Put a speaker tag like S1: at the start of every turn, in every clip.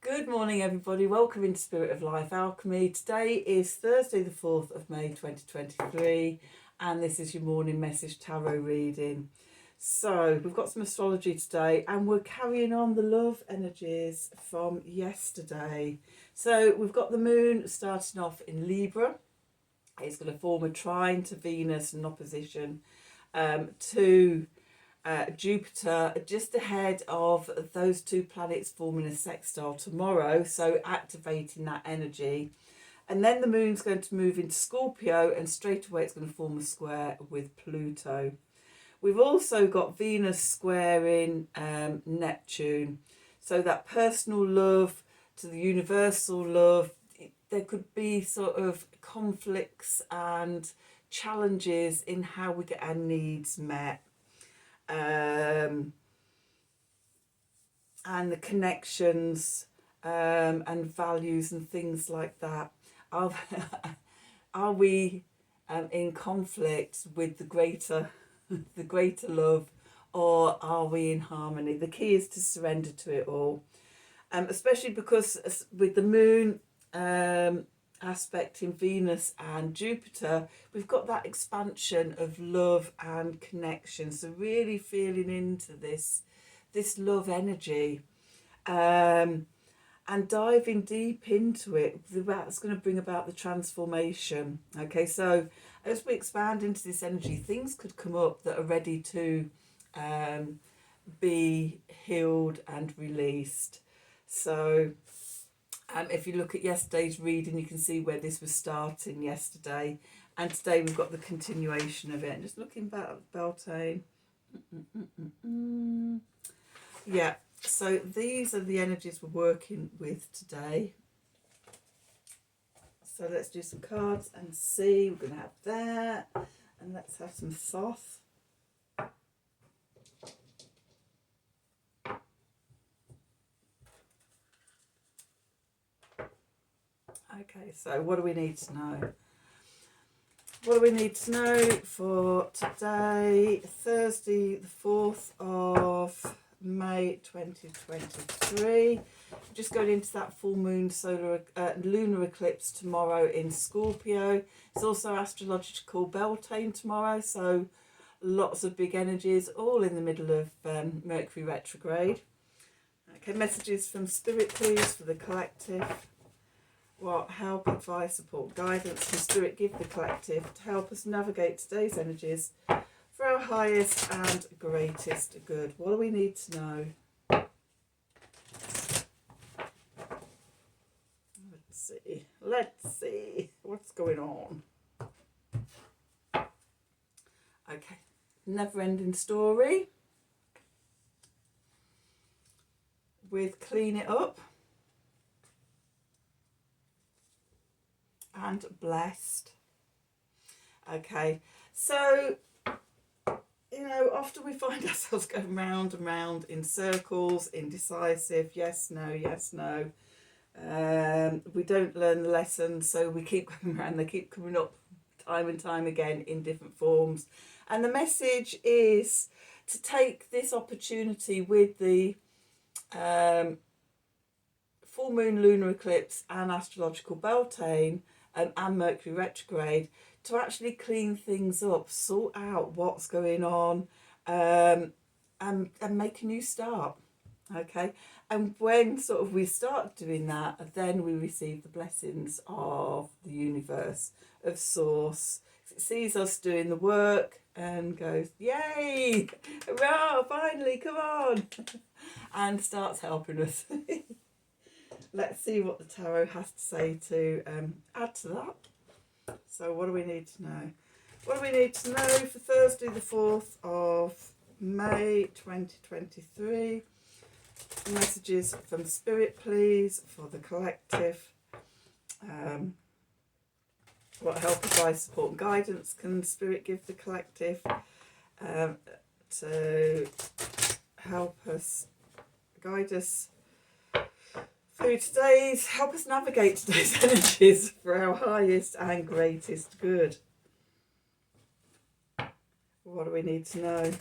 S1: Good morning, everybody. Welcome into Spirit of Life Alchemy. Today is Thursday, the 4th of May 2023, and this is your morning message tarot reading. So, we've got some astrology today, and we're carrying on the love energies from yesterday. So, we've got the moon starting off in Libra. It's going to form a trine to Venus in opposition to Jupiter, just ahead of those two planets forming a sextile tomorrow, so activating that energy. And then the moon's going to move into Scorpio, and straight away it's going to form a square with Pluto. We've also got Venus squaring Neptune, so that personal love to the universal love. There could be sort of conflicts and challenges in how we get our needs met. And the connections and values and things like that. Are we in conflict with the greater love, or are we in harmony? The key is to surrender to it all, especially because with the moon aspect in Venus and Jupiter, we've got that expansion of love and connection. So really feeling into this love energy, and diving deep into it. That's going to bring about the transformation. Okay, so as we expand into this energy, things could come up that are ready to be healed and released. So if you look at yesterday's reading, you can see where this was starting yesterday, and today we've got the continuation of it. And just looking back at Beltane. Yeah, so these are the energies we're working with today. So let's do some cards and see. We're going to have that, and let's have some Thoth. Okay, so what do we need to know? What do we need to know for today, Thursday, the 4th of May 2023? Just going into that full moon lunar eclipse tomorrow in Scorpio. It's also astrological Beltane tomorrow, so lots of big energies, all in the middle of Mercury retrograde. Okay, messages from Spirit, please, for the collective. What help, advice, support, guidance can Spirit give the collective to help us navigate today's energies for our highest and greatest good? What do we need to know? Let's see what's going on. Okay, never-ending story with clean it up and blessed. Okay, so often we find ourselves going round and round in circles, indecisive, yes, no, yes, no. We don't learn the lesson, so we keep going around. They keep coming up time and time again in different forms. And the message is to take this opportunity with the full moon lunar eclipse and astrological Beltane and Mercury retrograde to actually clean things up, sort out what's going on, and make a new start. Okay, and when sort of we start doing that, then we receive the blessings of the universe, of Source. It sees us doing the work and goes, yay, hurrah, finally, come on, and starts helping us. Let's see what the tarot has to say to add to that. So what do we need to know? What do we need to know for Thursday the 4th of May 2023? Messages from Spirit, please, for the collective. What help, advice, support and guidance can Spirit give the collective to help us, guide us through help us navigate today's energies for our highest and greatest good? What do we need to know?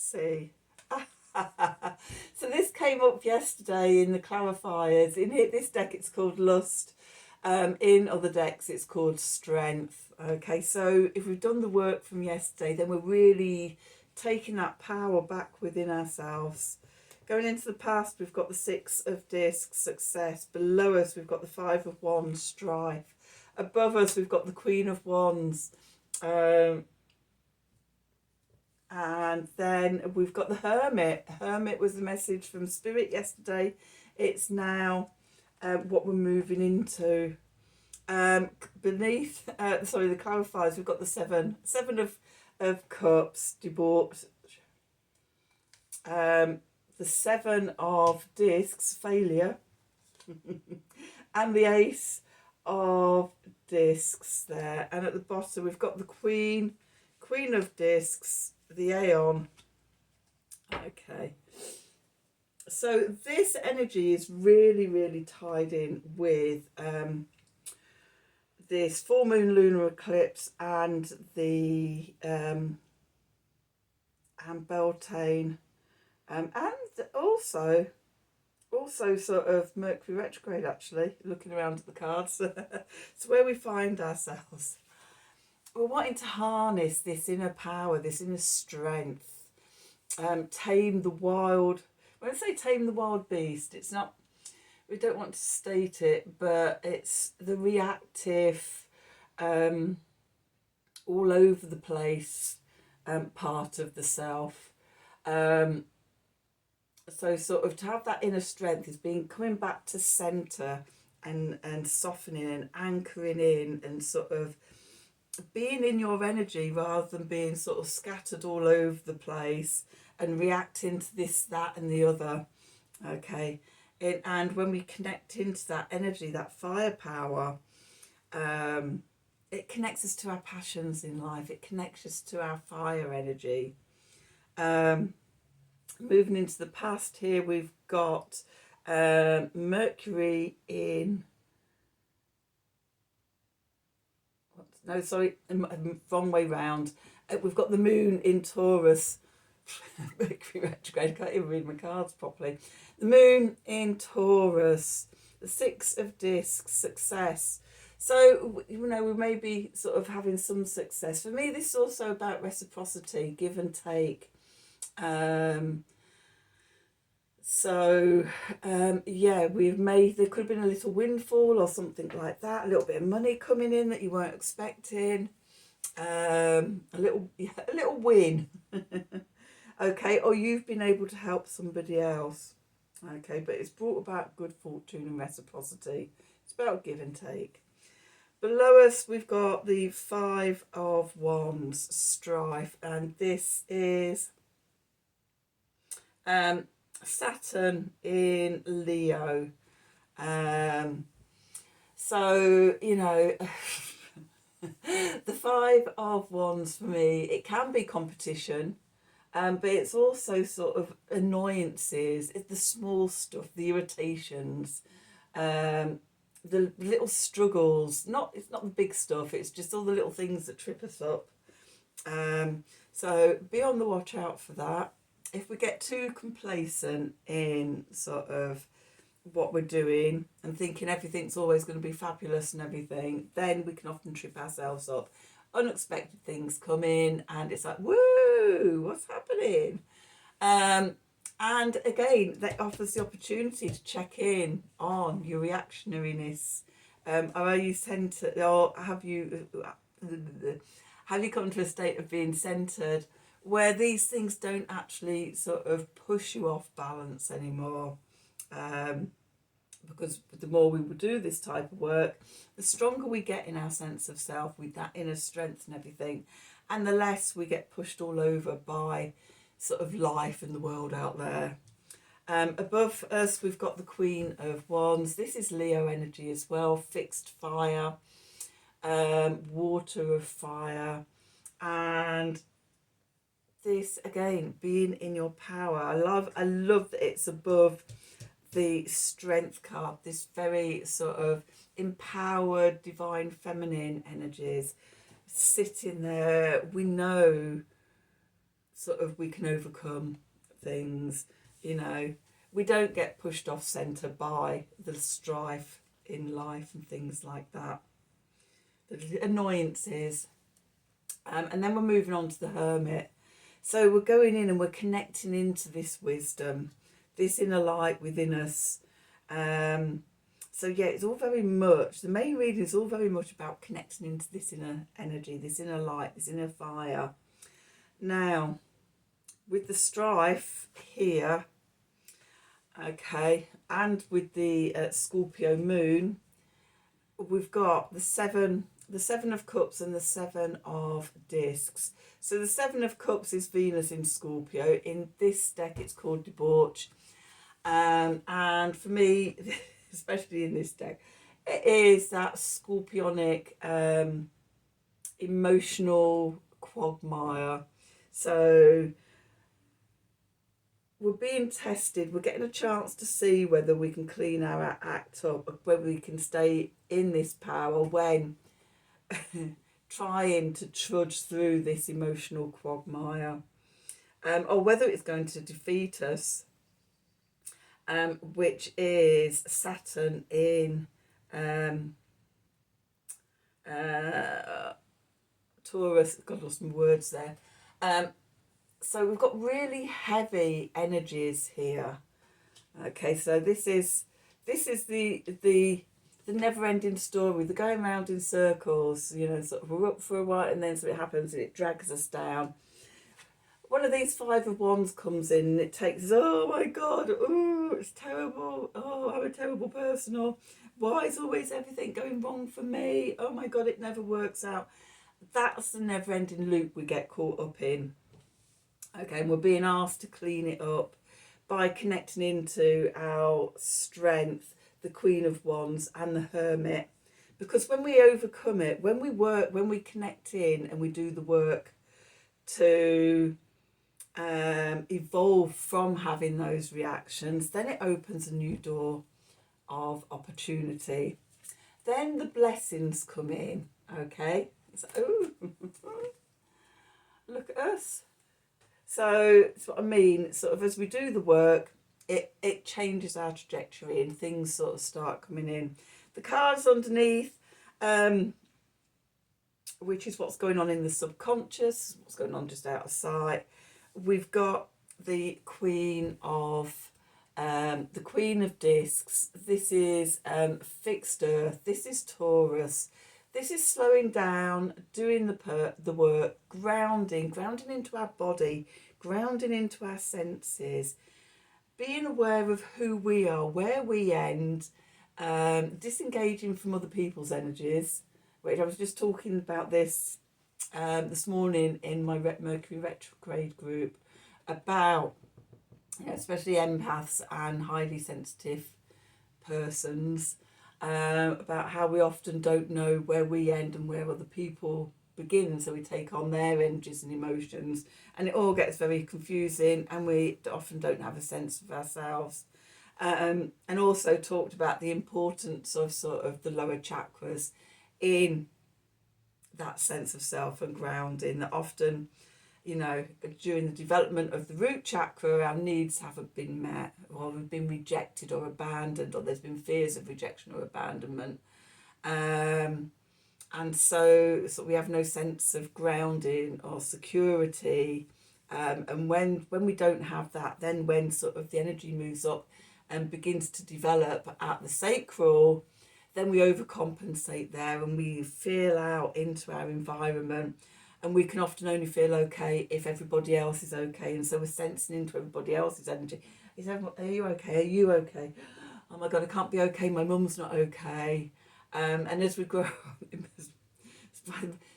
S1: see. So this came up yesterday in the clarifiers. In this deck it's called Lust. In other decks it's called Strength. Okay, so if we've done the work from yesterday, then we're really taking that power back within ourselves. Going into the past, we've got the Six of Discs, Success. Below us, we've got the Five of Wands, Strife. Above us, we've got the Queen of Wands. And then we've got the Hermit. Hermit was the message from Spirit yesterday. It's now what we're moving into. Beneath, the clarifiers, we've got the Seven of Cups, debauch. The Seven of Discs, failure. And the Ace of Discs there. And at the bottom, we've got the Queen of Discs, the Aeon. Okay. So this energy is really, really tied in with this full moon lunar eclipse and the and Beltane, and also sort of Mercury retrograde, actually, looking around at the cards. It's where we find ourselves. We're wanting to harness this inner power, this inner strength, tame the wild. When I say tame the wild beast, it's not, we don't want to state it, but it's the reactive, all over the place part of the self. So sort of to have that inner strength is being coming back to centre and softening and anchoring in and sort of being in your energy rather than being sort of scattered all over the place and reacting to this, that and the other. Okay. And when we connect into that energy, that firepower, it connects us to our passions in life. It connects us to our fire energy. Moving into the past here, we've got Mercury in... No, sorry, wrong way round. We've got the moon in Taurus. Mercury retrograde, I can't even read my cards properly. The moon in Taurus, the Six of Discs, Success. So, you know, we may be sort of having some success. For me, this is also about reciprocity, give and take. Yeah, we've made, there could have been a little windfall or something like that, a little bit of money coming in that you weren't expecting, a little win. Okay, or you've been able to help somebody else. Okay, but it's brought about good fortune and reciprocity. It's about give and take. Below us, we've got the Five of Wands, Strife, and this is Saturn in Leo. So, you know, the Five of Wands for me, it can be competition. But it's also sort of annoyances, it's the small stuff, the irritations, the little struggles. It's not the big stuff, it's just all the little things that trip us up. So be on the watch out for that. If we get too complacent in sort of what we're doing and thinking everything's always going to be fabulous and everything, then we can often trip ourselves up. Unexpected things come in and it's like, woo, what's happening? And again, that offers the opportunity to check in on your reactionariness. Are you centered, or have you come to a state of being centered where these things don't actually sort of push you off balance anymore? Because the more we will do this type of work, the stronger we get in our sense of self with that inner strength and everything, and the less we get pushed all over by sort of life and the world out there. Above us, we've got the Queen of Wands. This is Leo energy as well, fixed fire, water of fire, and this again, being in your power. I love that it's above the Strength card, this very sort of empowered divine feminine energies sitting there. We know sort of we can overcome things, you know. We don't get pushed off centre by the strife in life and things like that, the annoyances. And then we're moving on to the Hermit. So we're going in and we're connecting into this wisdom, this inner light within us. So yeah, it's all very much, the main reading is all very much about connecting into this inner energy, this inner light, this inner fire. Now, with the strife here, okay, and with the Scorpio moon, we've got the seven of cups and the 7 of discs. So the 7 of cups is Venus in Scorpio. In this deck it's called debauch, and for me, especially in this deck, it is that scorpionic emotional quagmire. So we're being tested, we're getting a chance to see whether we can clean our act up, whether we can stay in this power when trying to trudge through this emotional quagmire, or whether it's going to defeat us, which is Saturn in Taurus. Got lost some words there. So we've got really heavy energies here. Okay, so this is the never-ending story, the going round in circles, you know, sort of we're up for a while and then something happens and it drags us down. One of these 5 of Wands comes in and it takes us, oh my God, oh, it's terrible, oh, I'm a terrible person, or why is always everything going wrong for me? Oh my God, it never works out. That's the never-ending loop we get caught up in. Okay, and we're being asked to clean it up by connecting into our strength, the Queen of Wands and the Hermit. Because when we overcome it, when we work, when we connect in and we do the work to evolve from having those reactions, then it opens a new door of opportunity. Then the blessings come in, okay? So, ooh, look at us. So that's what I mean, sort of as we do the work, it changes our trajectory and things sort of start coming in. The cards underneath, which is what's going on in the subconscious, what's going on just out of sight. We've got the Queen of Discs. This is fixed Earth. This is Taurus. This is slowing down, doing the work, grounding into our body, grounding into our senses, being aware of who we are, where we end, disengaging from other people's energies. Which I was just talking about this morning in my Mercury retrograde group about, you know, especially empaths and highly sensitive persons, about how we often don't know where we end and where other people begin, so we take on their energies and emotions, and it all gets very confusing and we often don't have a sense of ourselves. And also talked about the importance of sort of the lower chakras in that sense of self and grounding, that often, you know, during the development of the root chakra, our needs haven't been met, or we've been rejected or abandoned, or there's been fears of rejection or abandonment. And so we have no sense of grounding or security. And when we don't have that, then when sort of the energy moves up and begins to develop at the sacral, then we overcompensate there and we feel out into our environment. And we can often only feel okay if everybody else is okay. And so we're sensing into everybody else's energy. Are you okay? Are you okay? Oh my God, I can't be okay. My mum's not okay. And as we grow up,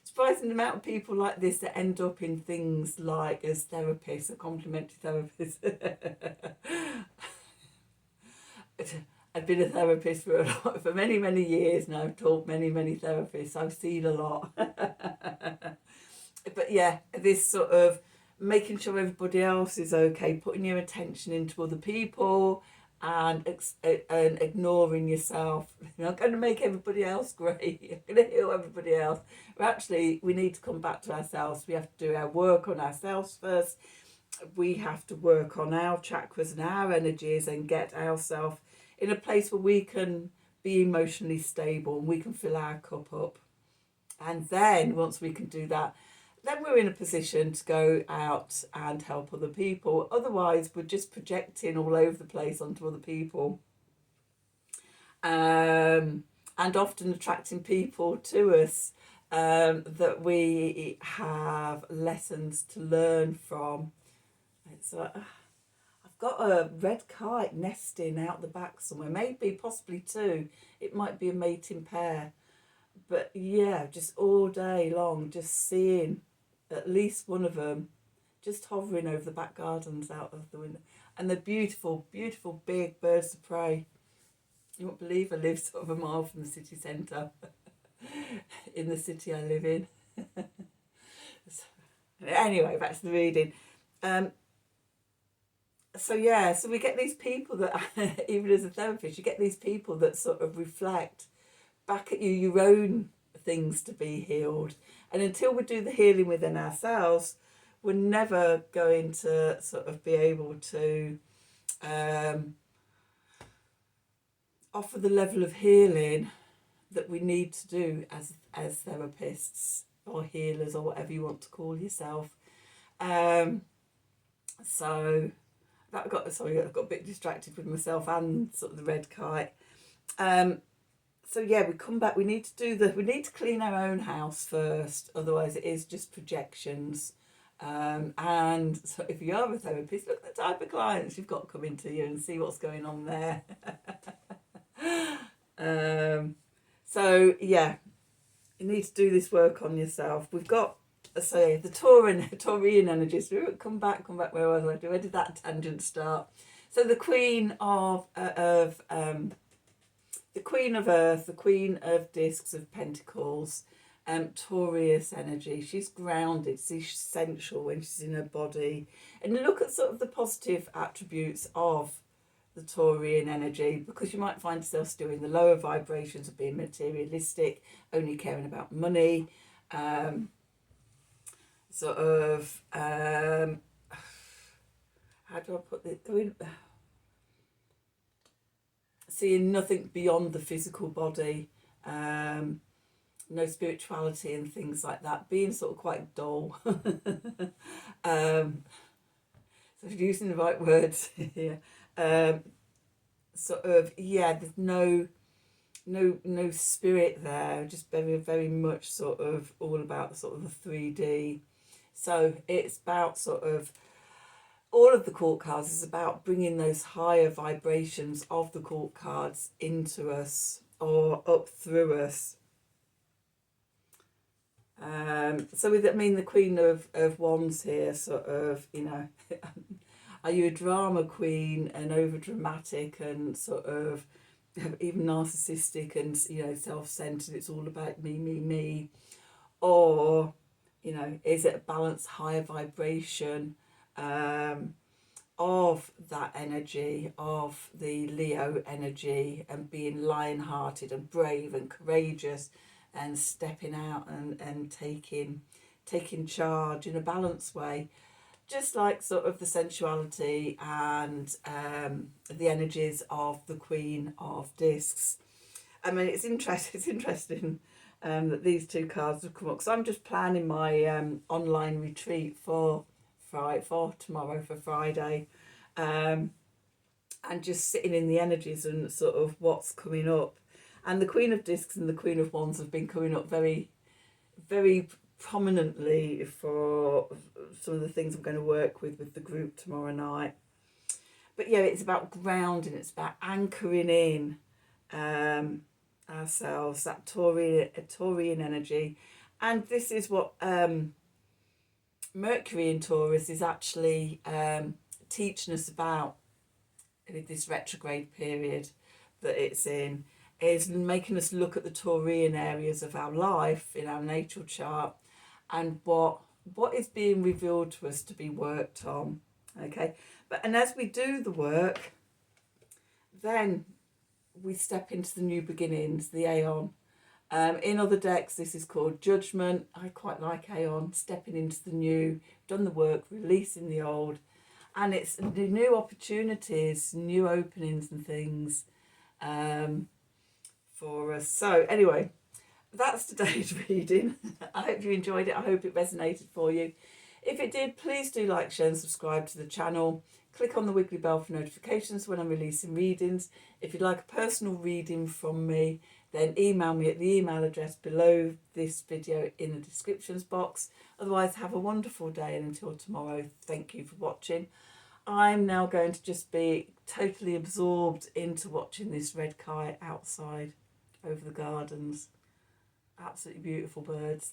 S1: surprising amount of people like this that end up in things like as therapists or complementary therapists. I've been a therapist for many, many years now. I've taught many, many therapists. I've seen a lot. But yeah, this sort of making sure everybody else is okay, putting your attention into other people, and ignoring yourself. You're not going to make everybody else great. You're going to heal everybody else. But actually, we need to come back to ourselves. We have to do our work on ourselves first. We have to work on our chakras and our energies and get ourselves in a place where we can be emotionally stable and we can fill our cup up. And then once we can do that, then we're in a position to go out and help other people. Otherwise, we're just projecting all over the place onto other people, and often attracting people to us that we have lessons to learn from. It's like, I've got a red kite nesting out the back somewhere, maybe possibly two. It might be a mating pair. But yeah, just all day long, just seeing at least one of them just hovering over the back gardens out of the window. And they're beautiful, beautiful big birds of prey. You won't believe I live sort of a mile from the city centre, in the city I live in. So, anyway, back to the reading. So we get these people that, even as a therapist, you get these people that sort of reflect back at you your own things to be healed. And until we do the healing within ourselves, we're never going to sort of be able to offer the level of healing that we need to do as therapists or healers or whatever you want to call yourself. So that I got a bit distracted with myself and sort of the red kite. So yeah, we come back. We need to clean our own house first. Otherwise, it is just projections. And so, if you are a therapist, look at the type of clients you've got coming to you and see what's going on there. So yeah, you need to do this work on yourself. We've got the Taurian energies. Come back. Where was I? Where did that tangent start? So the Queen of the Queen of Earth, the Queen of Discs of Pentacles, Taurus energy. She's grounded, she's sensual when she's in her body. And look at sort of the positive attributes of the Taurian energy, because you might find yourself still in the lower vibrations of being materialistic, only caring about money, how do I put this? Seeing nothing beyond the physical body, no spirituality and things like that, being sort of quite dull. So using the right words here. There's no spirit there, just very, very much sort of all about sort of the 3D. So it's about sort of, all of the court cards is about bringing those higher vibrations of the court cards into us or up through us. So with, I mean, the Queen of Wands here, sort of, are you a drama queen and over dramatic and sort of even narcissistic and, self-centered? It's all about me. Or, is it a balanced higher vibration of that energy, of the Leo energy, and being lion-hearted and brave and courageous and stepping out and taking charge in a balanced way, just like sort of the sensuality and the energies of the Queen of Discs. I mean, it's interesting that these two cards have come up, because I'm just planning my online retreat for tomorrow, for Friday, and just sitting in the energies and sort of what's coming up. And the Queen of Discs and the Queen of Wands have been coming up very, very prominently for some of the things I'm going to work with the group tomorrow night. But yeah, it's about grounding, it's about anchoring in ourselves, that Taurian energy. And this is what Mercury in Taurus is actually teaching us about with this retrograde period that it's in, is making us look at the Taurian areas of our life in our natal chart and what is being revealed to us to be worked on. Okay, and as we do the work, then we step into the new beginnings, the Aeon. In other decks, this is called Judgment. I quite like Aeon, stepping into the new, done the work, releasing the old. And it's the new opportunities, new openings and things for us. So anyway, that's today's reading. I hope you enjoyed it. I hope it resonated for you. If it did, please do like, share and subscribe to the channel. Click on the wiggly bell for notifications when I'm releasing readings. If you'd like a personal reading from me, then email me at the email address below this video in the descriptions box. Otherwise, have a wonderful day, and until tomorrow, thank you for watching. I'm now going to just be totally absorbed into watching this red kite outside over the gardens. Absolutely beautiful birds.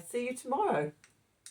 S1: See you tomorrow.